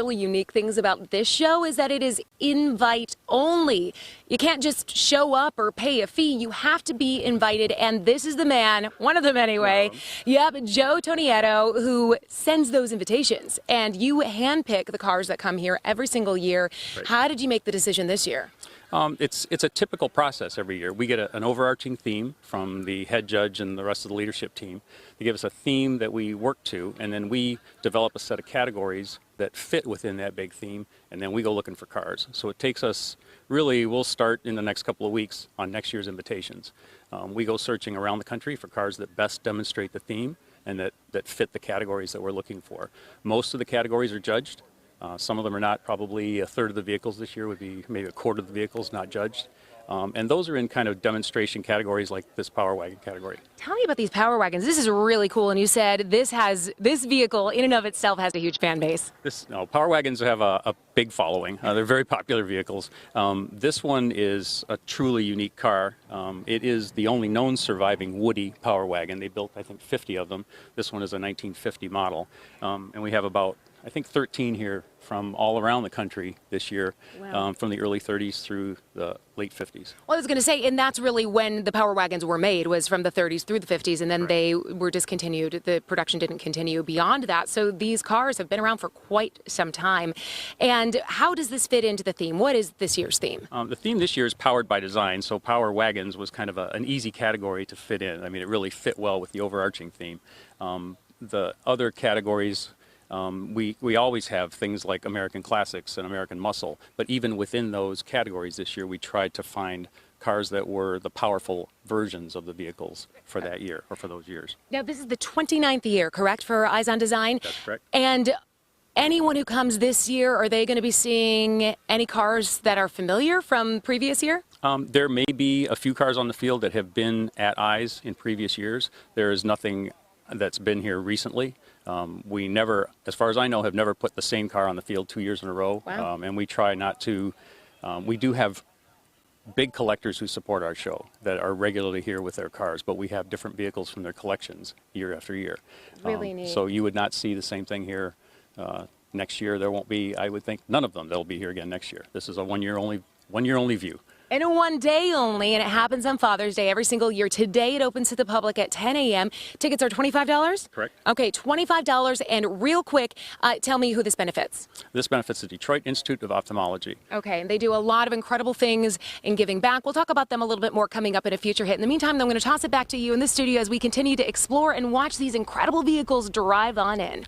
really unique things about this show is that it is invite only. You can't just show up or pay a fee. You have to be invited, and this is the man, one of them anyway. Yep, Joe Tonietto, who sends those invitations, and you handpick the cars that come here every single year. Right. How did you make the decision this year? It's a typical process every year. We get an overarching theme from the head judge and the rest of the leadership team. They give us a theme that we work to, and then we develop a set of categories that fit within that big theme, and then we go looking for cars. So it takes us, really, we'll start in the next couple of weeks on next year's invitations. We go searching around the country for cars that best demonstrate the theme and that fit the categories that we're looking for. Most of the categories are judged. Some of them are not. Probably a third of the vehicles this year would be maybe a quarter of the vehicles not judged. And those are in kind of demonstration categories like this Power Wagon category. Tell me about these Power Wagons. This is really cool, and you said this vehicle in and of itself has a huge fan base. Power Wagons have a big following. They're very popular vehicles. This one is a truly unique car. It is the only known surviving Woody Power Wagon. They built, I think, 50 of them. This one is a 1950 model. And we have about, I think, 13 here from all around the country this year. Wow. From the early 30s through the late 50s. Well, I was going to say, and that's really when the Power Wagons were made, was from the 30s through the 50s, and then Right. they were discontinued. The production didn't continue beyond that. So these cars have been around for quite some time. And how does this fit into the theme? What is this year's theme? The theme this year is powered by design, so Power Wagons was kind of an easy category to fit in. I mean, it really fit well with the overarching theme. The other categories, we always have things like American Classics and American Muscle, but even within those categories this year, we tried to find cars that were the powerful versions of the vehicles for that year, or for those years. Now, this is the 29th year, correct, for Eyes on Design? That's correct. And anyone who comes this year, are they going to be seeing any cars that are familiar from previous year? There may be a few cars on the field that have been at Eyes in previous years. There is nothing that's been here recently. We never, as far as I know, have never put the same car on the field 2 years in a row. Wow. And we try not to, we do have big collectors who support our show that are regularly here with their cars, but we have different vehicles from their collections year after year. Really neat. So you would not see the same thing here next year. There won't be, I would think, none of them that'll be here again next year. This is a one year only view. And a one day only, and it happens on Father's Day every single year. Today it opens to the public at 10 a.m. Tickets are $25? Correct. Okay, $25. And real quick, tell me who this benefits. This benefits the Detroit Institute of Ophthalmology. Okay, and they do a lot of incredible things in giving back. We'll talk about them a little bit more coming up in a future hit. In the meantime, I'm going to toss it back to you in the studio as we continue to explore and watch these incredible vehicles drive on in.